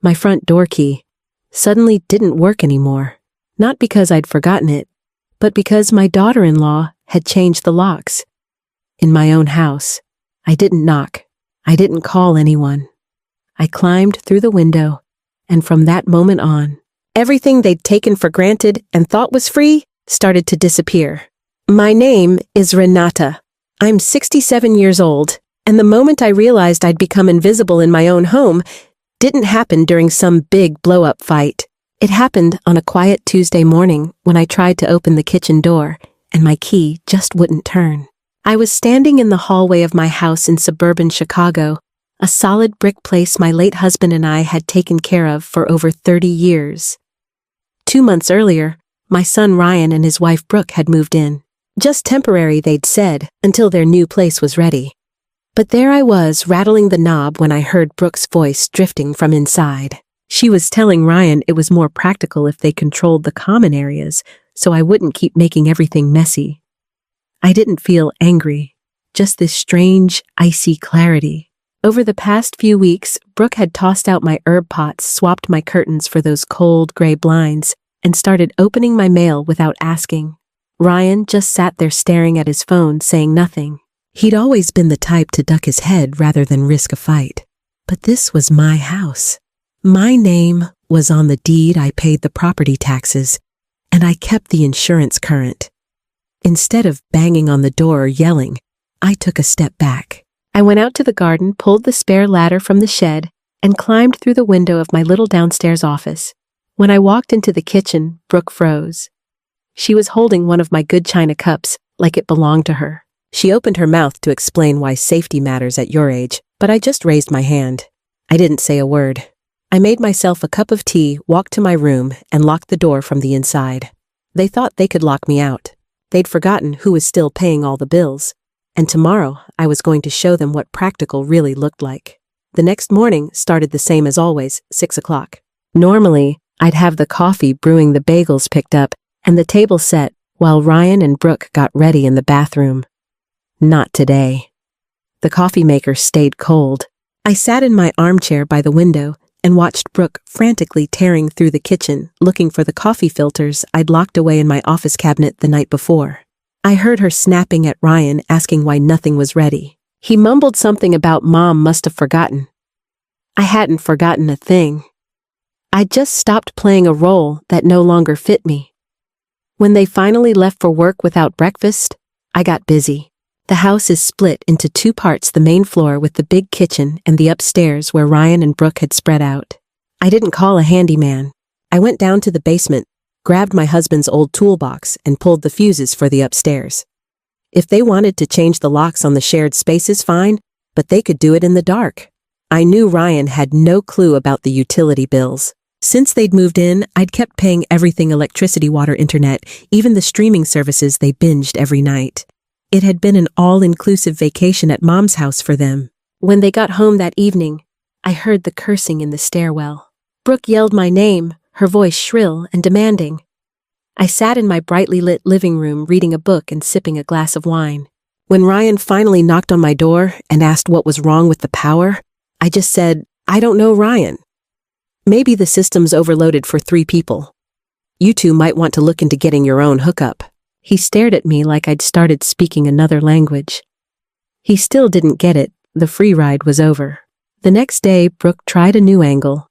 My front door key suddenly didn't work anymore. Not because I'd forgotten it, but because my daughter-in-law had changed the locks. In my own house, I didn't knock. I didn't call anyone. I climbed through the window, and from that moment on, everything they'd taken for granted and thought was free started to disappear. My name is Renata. I'm 67 years old, and the moment I realized I'd become invisible in my own home didn't happen during some big blow-up fight. It happened on a quiet Tuesday morning when I tried to open the kitchen door, and my key just wouldn't turn. I was standing in the hallway of my house in suburban Chicago, a solid brick place my late husband and I had taken care of for over 30 years. 2 months earlier, my son Ryan and his wife Brooke had moved in. Just temporary, they'd said, until their new place was ready. But there I was, rattling the knob when I heard Brooke's voice drifting from inside. She was telling Ryan it was more practical if they controlled the common areas, so I wouldn't keep making everything messy. I didn't feel angry, just this strange, icy clarity. Over the past few weeks, Brooke had tossed out my herb pots, swapped my curtains for those cold gray blinds, and started opening my mail without asking. Ryan just sat there staring at his phone, saying nothing. He'd always been the type to duck his head rather than risk a fight. But this was my house. My name was on the deed, I paid the property taxes, and I kept the insurance current. Instead of banging on the door or yelling, I took a step back. I went out to the garden, pulled the spare ladder from the shed, and climbed through the window of my little downstairs office. When I walked into the kitchen, Brooke froze. She was holding one of my good china cups, like it belonged to her. She opened her mouth to explain why safety matters at your age, but I just raised my hand. I didn't say a word. I made myself a cup of tea, walked to my room, and locked the door from the inside. They thought they could lock me out. They'd forgotten who was still paying all the bills. And tomorrow, I was going to show them what practical really looked like. The next morning started the same as always, 6 o'clock. Normally, I'd have the coffee brewing, the bagels picked up, and the table set while Ryan and Brooke got ready in the bathroom. Not today. The coffee maker stayed cold. I sat in my armchair by the window and watched Brooke frantically tearing through the kitchen, looking for the coffee filters I'd locked away in my office cabinet the night before. I heard her snapping at Ryan, asking why nothing was ready. He mumbled something about Mom must have forgotten. I hadn't forgotten a thing. I'd just stopped playing a role that no longer fit me. When they finally left for work without breakfast, I got busy. The house is split into 2 parts, the main floor with the big kitchen and the upstairs where Ryan and Brooke had spread out. I didn't call a handyman. I went down to the basement, grabbed my husband's old toolbox, and pulled the fuses for the upstairs. If they wanted to change the locks on the shared spaces, fine, but they could do it in the dark. I knew Ryan had no clue about the utility bills. Since they'd moved in, I'd kept paying everything: electricity, water, internet, even the streaming services they binged every night. It had been an all-inclusive vacation at Mom's house for them. When they got home that evening, I heard the cursing in the stairwell. Brooke yelled my name, her voice shrill and demanding. I sat in my brightly lit living room reading a book and sipping a glass of wine. When Ryan finally knocked on my door and asked what was wrong with the power, I just said, "I don't know, Ryan. Maybe the system's overloaded for 3 people. You two might want to look into getting your own hookup." He stared at me like I'd started speaking another language. He still didn't get it. The free ride was over. The next day, Brooke tried a new angle.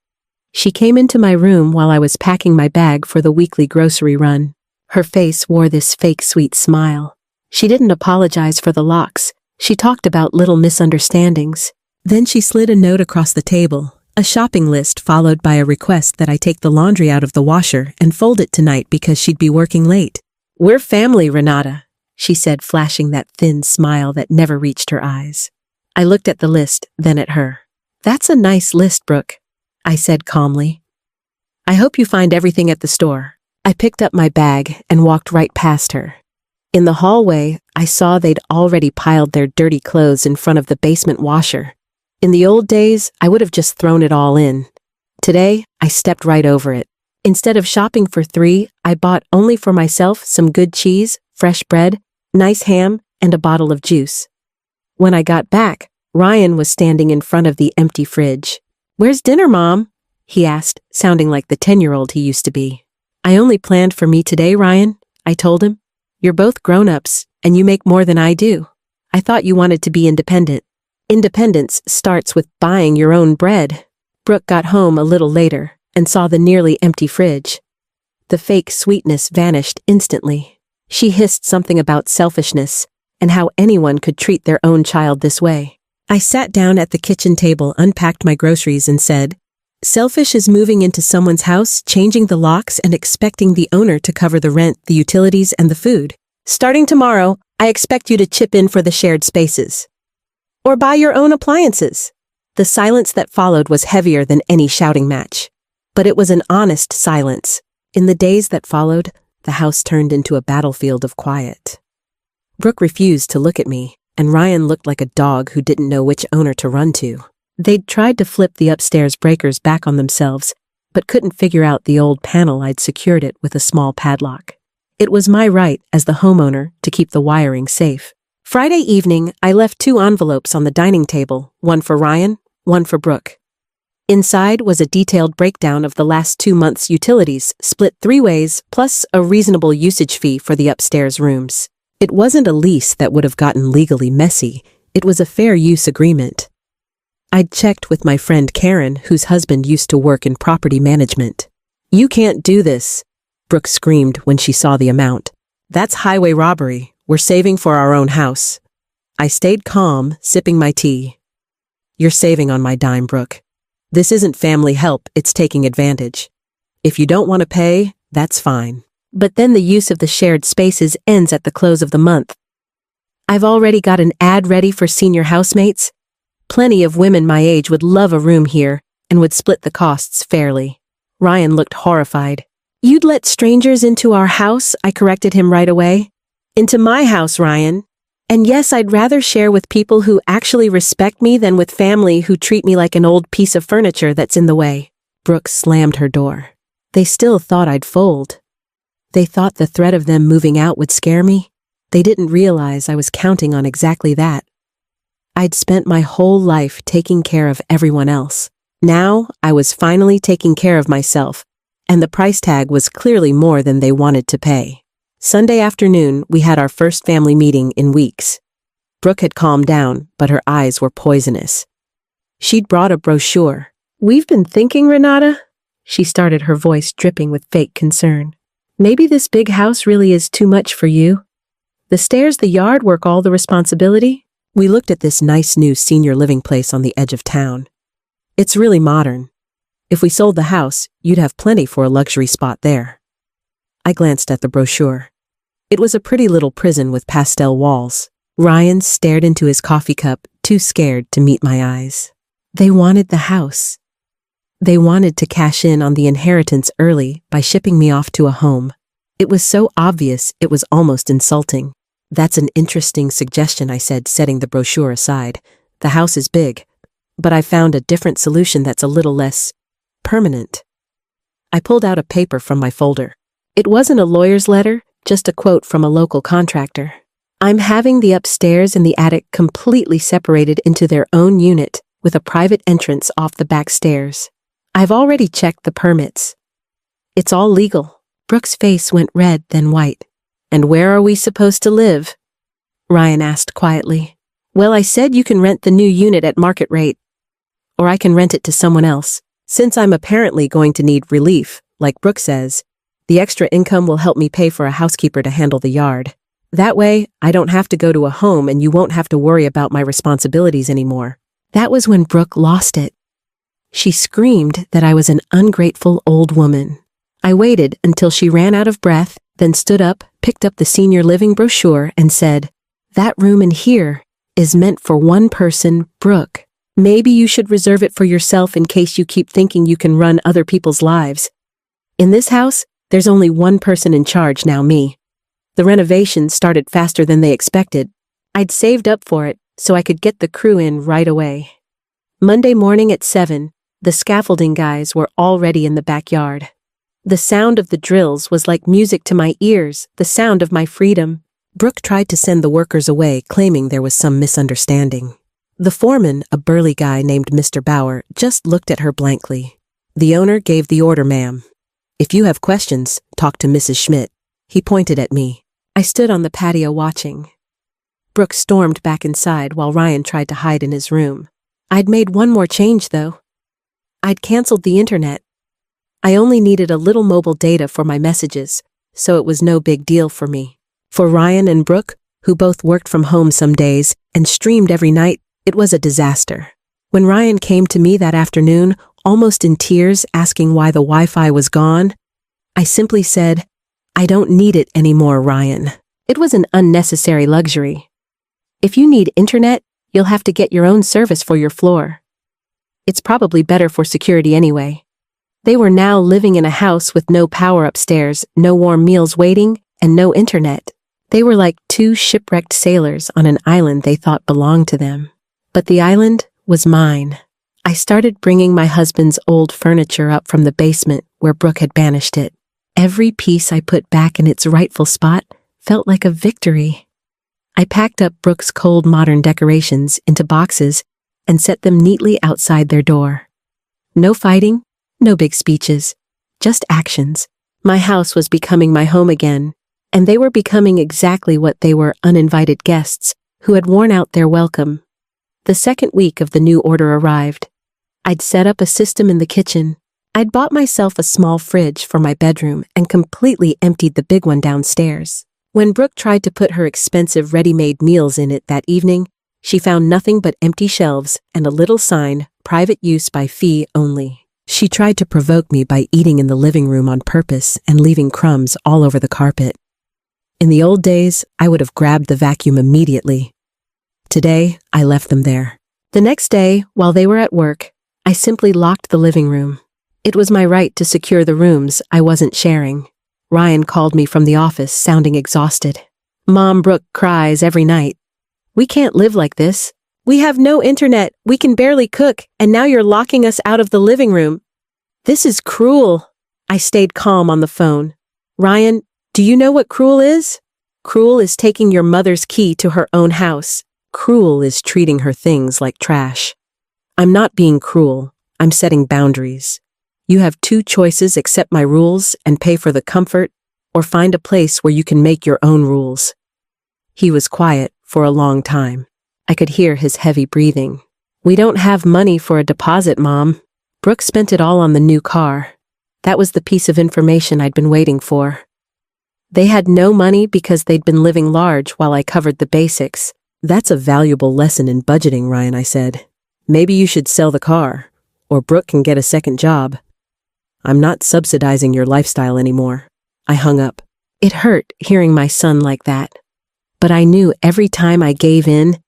She came into my room while I was packing my bag for the weekly grocery run. Her face wore this fake sweet smile. She didn't apologize for the locks. She talked about little misunderstandings. Then she slid a note across the table, a shopping list followed by a request that I take the laundry out of the washer and fold it tonight because she'd be working late. "We're family, Renata," she said, flashing that thin smile that never reached her eyes. I looked at the list, then at her. "That's a nice list, Brooke," I said calmly. "I hope you find everything at the store." I picked up my bag and walked right past her. In the hallway, I saw they'd already piled their dirty clothes in front of the basement washer. In the old days, I would have just thrown it all in. Today, I stepped right over it. Instead of shopping for 3, I bought only for myself some good cheese, fresh bread, nice ham, and a bottle of juice. When I got back, Ryan was standing in front of the empty fridge. "Where's dinner, Mom?" he asked, sounding like the 10-year-old he used to be. I only planned for me today, Ryan, I told him. You're both grown-ups, and you make more than I do. I thought you wanted to be independent. Independence starts with buying your own bread. Brooke got home a little later and saw the nearly empty fridge. The fake sweetness vanished instantly. She hissed something about selfishness and how anyone could treat their own child this way. I sat down at the kitchen table, unpacked my groceries, and said, "Selfish is moving into someone's house, changing the locks, and expecting the owner to cover the rent, the utilities, and the food. Starting tomorrow, I expect you to chip in for the shared spaces. Or buy your own appliances." The silence that followed was heavier than any shouting match. But it was an honest silence. In the days that followed, the house turned into a battlefield of quiet. Brooke refused to look at me, and Ryan looked like a dog who didn't know which owner to run to. They'd tried to flip the upstairs breakers back on themselves, but couldn't figure out the old panel. I'd secured it with a small padlock. It was my right as the homeowner to keep the wiring safe. Friday evening, I left 2 envelopes on the dining table, one for Ryan, one for Brooke. Inside was a detailed breakdown of the last 2 months' utilities, split 3 ways, plus a reasonable usage fee for the upstairs rooms. It wasn't a lease that would have gotten legally messy. It was a fair use agreement. I'd checked with my friend Karen, whose husband used to work in property management. "You can't do this," Brooke screamed when she saw the amount. "That's highway robbery. We're saving for our own house." I stayed calm, sipping my tea. "You're saving on my dime, Brooke. This isn't family help, it's taking advantage. If you don't want to pay, that's fine. But then the use of the shared spaces ends at the close of the month. I've already got an ad ready for senior housemates. Plenty of women my age would love a room here and would split the costs fairly." Ryan looked horrified. "You'd let strangers into our house?" I corrected him right away. "Into my house, Ryan. And yes, I'd rather share with people who actually respect me than with family who treat me like an old piece of furniture that's in the way." Brooke slammed her door. They still thought I'd fold. They thought the threat of them moving out would scare me. They didn't realize I was counting on exactly that. I'd spent my whole life taking care of everyone else. Now I was finally taking care of myself, and the price tag was clearly more than they wanted to pay. Sunday afternoon, we had our first family meeting in weeks. Brooke had calmed down, but her eyes were poisonous. She'd brought a brochure. "We've been thinking, Renata," she started, her voice dripping with fake concern. "Maybe this big house really is too much for you. The stairs, the yard, work, all the responsibility." We looked at this nice new senior living place on the edge of town. "It's really modern. If we sold the house, you'd have plenty for a luxury spot there." I glanced at the brochure. It was a pretty little prison with pastel walls. Ryan stared into his coffee cup, too scared to meet my eyes. They wanted the house. They wanted to cash in on the inheritance early by shipping me off to a home. It was so obvious it was almost insulting. "That's an interesting suggestion," I said, setting the brochure aside. "The house is big, but I found a different solution that's a little less permanent." I pulled out a paper from my folder. It wasn't a lawyer's letter, just a quote from a local contractor. "I'm having the upstairs and the attic completely separated into their own unit with a private entrance off the back stairs. I've already checked the permits. It's all legal." Brooke's face went red, then white. "And where are we supposed to live?" Ryan asked quietly. "Well, I said you can rent the new unit at market rate. Or I can rent it to someone else. Since I'm apparently going to need relief, like Brooke says, the extra income will help me pay for a housekeeper to handle the yard. That way, I don't have to go to a home and you won't have to worry about my responsibilities anymore." That was when Brooke lost it. She screamed that I was an ungrateful old woman. I waited until she ran out of breath, then stood up, picked up the senior living brochure, and said, "That room in here is meant for one person, Brooke. Maybe you should reserve it for yourself in case you keep thinking you can run other people's lives. In this house, there's only one person in charge now, me." The renovation started faster than they expected. I'd saved up for it so I could get the crew in right away. Monday morning at 7, the scaffolding guys were already in the backyard. The sound of the drills was like music to my ears, the sound of my freedom. Brooke tried to send the workers away, claiming there was some misunderstanding. The foreman, a burly guy named Mr. Bauer, just looked at her blankly. The owner gave the order, ma'am. If you have questions, talk to Mrs. Schmidt. He pointed at me. I stood on the patio watching. Brooke stormed back inside while Ryan tried to hide in his room. I'd made one more change, though. I'd canceled the internet. I only needed a little mobile data for my messages, so it was no big deal for me. For Ryan and Brooke, who both worked from home some days and streamed every night, it was a disaster. When Ryan came to me that afternoon, almost in tears, asking why the Wi-Fi was gone, I simply said, "I don't need it anymore, Ryan." It was an unnecessary luxury. If you need internet, you'll have to get your own service for your floor. It's probably better for security anyway. They were now living in a house with no power upstairs, no warm meals waiting, and no internet. They were like two shipwrecked sailors on an island they thought belonged to them. But the island was mine. I started bringing my husband's old furniture up from the basement where Brooke had banished it. Every piece I put back in its rightful spot felt like a victory. I packed up Brooke's cold modern decorations into boxes and set them neatly outside their door. No fighting, no big speeches, just actions. My house was becoming my home again, and they were becoming exactly what they were, uninvited guests who had worn out their welcome. The second week of the new order arrived. I'd set up a system in the kitchen. I'd bought myself a small fridge for my bedroom and completely emptied the big one downstairs. When Brooke tried to put her expensive ready-made meals in it that evening, she found nothing but empty shelves and a little sign, "Private use by fee only." She tried to provoke me by eating in the living room on purpose and leaving crumbs all over the carpet. In the old days, I would have grabbed the vacuum immediately. Today, I left them there. The next day, while they were at work, I simply locked the living room. It was my right to secure the rooms I wasn't sharing. Ryan called me from the office, sounding exhausted. "Mom, Brooke cries every night. We can't live like this. We have no internet, we can barely cook, and now you're locking us out of the living room. This is cruel." I stayed calm on the phone. "Ryan, do you know what cruel is? Cruel is taking your mother's key to her own house. Cruel is treating her things like trash. I'm not being cruel, I'm setting boundaries. You have two choices: accept my rules and pay for the comfort, or find a place where you can make your own rules." He was quiet for a long time. I could hear his heavy breathing. "We don't have money for a deposit, Mom." Brooke spent it all on the new car. That was the piece of information I'd been waiting for. They had no money because they'd been living large while I covered the basics. "That's a valuable lesson in budgeting, Ryan," I said. "Maybe you should sell the car, or Brooke can get a second job. I'm not subsidizing your lifestyle anymore." I hung up. It hurt hearing my son like that. But I knew every time I gave in,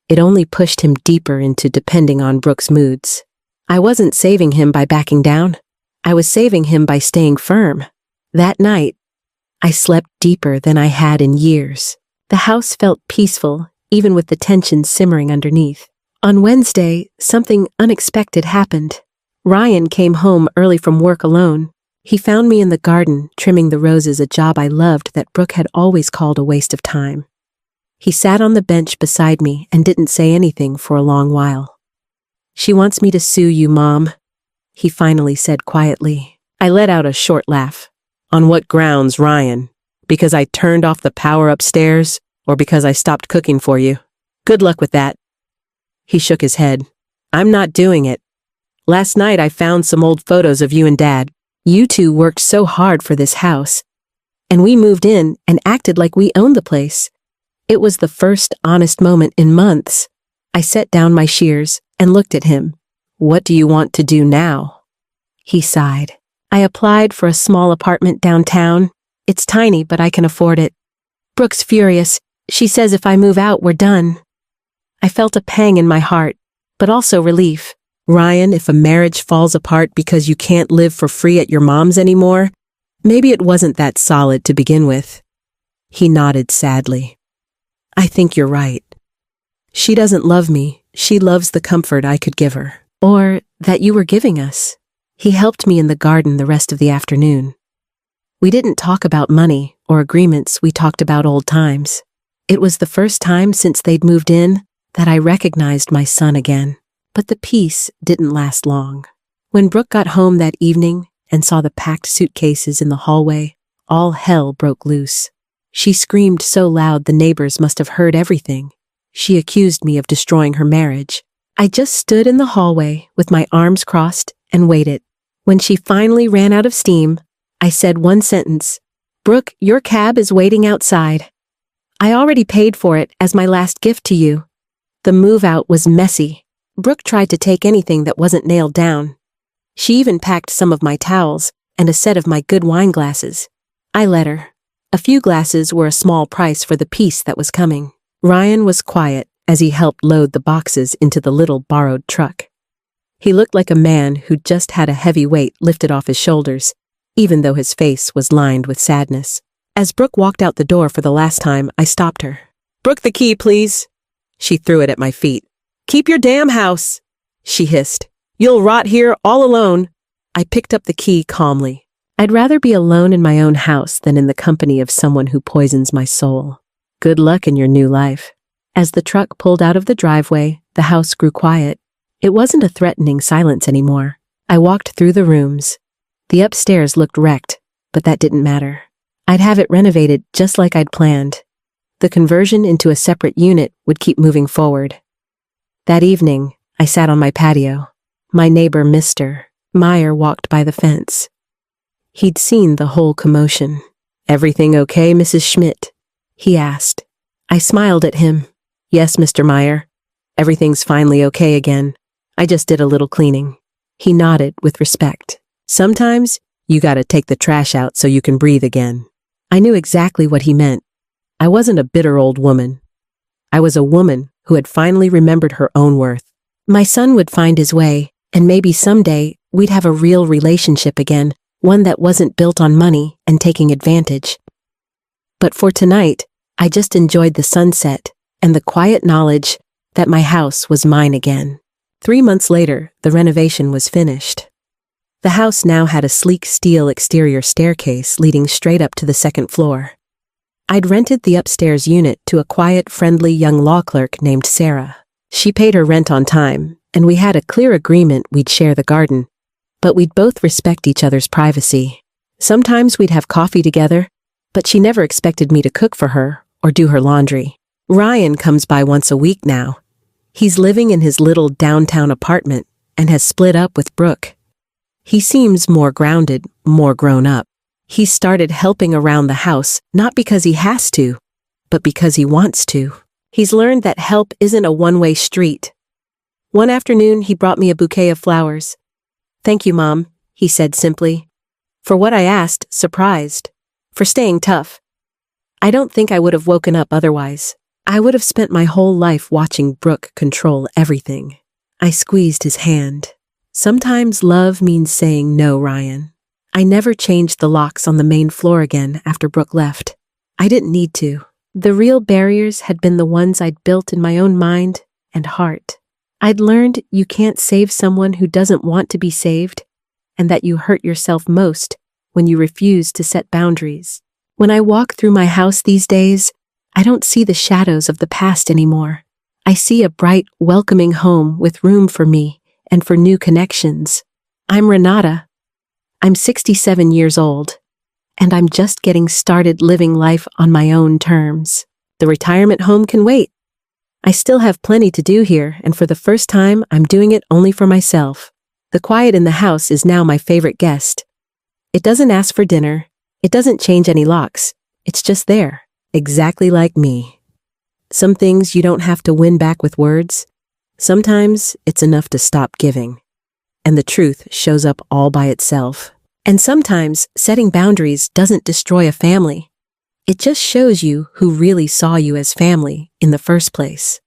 it only pushed him deeper into depending on Brooke's moods. I wasn't saving him by backing down. I was saving him by staying firm. That night, I slept deeper than I had in years. The house felt peaceful, even with the tension simmering underneath. On Wednesday, something unexpected happened. Ryan came home early from work alone. He found me in the garden, trimming the roses, a job I loved that Brooke had always called a waste of time. He sat on the bench beside me and didn't say anything for a long while. "She wants me to sue you, Mom," he finally said quietly. I let out a short laugh. "On what grounds, Ryan? Because I turned off the power upstairs, or because I stopped cooking for you? Good luck with that." He shook his head. "I'm not doing it. Last night I found some old photos of you and Dad. You two worked so hard for this house. And we moved in and acted like we owned the place. It was the first honest moment in months." I set down my shears and looked at him. "What do you want to do now?" He sighed. "I applied for a small apartment downtown. It's tiny, but I can afford it. Brooke's furious. She says if I move out, we're done." I felt a pang in my heart, but also relief. "Ryan, if a marriage falls apart because you can't live for free at your mom's anymore, maybe it wasn't that solid to begin with." He nodded sadly. "I think you're right. She doesn't love me. She loves the comfort I could give her. Or that you were giving us." He helped me in the garden the rest of the afternoon. We didn't talk about money or agreements, we talked about old times. It was the first time since they'd moved in that I recognized my son again. But the peace didn't last long. When Brooke got home that evening and saw the packed suitcases in the hallway, all hell broke loose. She screamed so loud the neighbors must have heard everything. She accused me of destroying her marriage. I just stood in the hallway with my arms crossed and waited. When she finally ran out of steam, I said one sentence, "Brooke, your cab is waiting outside. I already paid for it as my last gift to you." The move out was messy. Brooke tried to take anything that wasn't nailed down. She even packed some of my towels and a set of my good wine glasses. I let her. A few glasses were a small price for the peace that was coming. Ryan was quiet as he helped load the boxes into the little borrowed truck. He looked like a man who'd just had a heavy weight lifted off his shoulders, even though his face was lined with sadness. As Brooke walked out the door for the last time, I stopped her. "Brooke, the key, please." She threw it at my feet. "Keep your damn house," she hissed. "You'll rot here all alone." I picked up the key calmly. I'd rather be alone in my own house than in the company of someone who poisons my soul. Good luck in your new life. As the truck pulled out of the driveway, the house grew quiet. It wasn't a threatening silence anymore. I walked through the rooms. The upstairs looked wrecked, but that didn't matter. I'd have it renovated just like I'd planned. The conversion into a separate unit would keep moving forward. That evening, I sat on my patio. My neighbor, Mr. Meyer, walked by the fence. He'd seen the whole commotion. "Everything okay, Mrs. Schmidt?" he asked. I smiled at him. "Yes, Mr. Meyer. Everything's finally okay again. I just did a little cleaning." He nodded with respect. "Sometimes, you gotta take the trash out so you can breathe again." I knew exactly what he meant. I wasn't a bitter old woman. I was a woman who had finally remembered her own worth. My son would find his way, and maybe someday we'd have a real relationship again, one that wasn't built on money and taking advantage. But for tonight, I just enjoyed the sunset and the quiet knowledge that my house was mine again. 3 months later, the renovation was finished. The house now had a sleek steel exterior staircase leading straight up to the second floor. I'd rented the upstairs unit to a quiet, friendly young law clerk named Sarah. She paid her rent on time, and we had a clear agreement we'd share the garden, but we'd both respect each other's privacy. Sometimes we'd have coffee together, but she never expected me to cook for her or do her laundry. Ryan comes by once a week now. He's living in his little downtown apartment and has split up with Brooke. He seems more grounded, more grown up. He started helping around the house, not because he has to, but because he wants to. He's learned that help isn't a one-way street. One afternoon, he brought me a bouquet of flowers. "Thank you, Mom," he said simply. For what I asked, surprised. For staying tough. I don't think I would have woken up otherwise. I would have spent my whole life watching Brooke control everything. I squeezed his hand. "Sometimes love means saying no, Ryan." I never changed the locks on the main floor again after Brooke left. I didn't need to. The real barriers had been the ones I'd built in my own mind and heart. I'd learned you can't save someone who doesn't want to be saved, and that you hurt yourself most when you refuse to set boundaries. When I walk through my house these days, I don't see the shadows of the past anymore. I see a bright, welcoming home with room for me and for new connections. I'm Renata. I'm 67 years old, and I'm just getting started living life on my own terms. The retirement home can wait. I still have plenty to do here, and for the first time, I'm doing it only for myself. The quiet in the house is now my favorite guest. It doesn't ask for dinner. It doesn't change any locks. It's just there, exactly like me. Some things you don't have to win back with words. Sometimes it's enough to stop giving, and the truth shows up all by itself. And sometimes setting boundaries doesn't destroy a family. It just shows you who really saw you as family in the first place.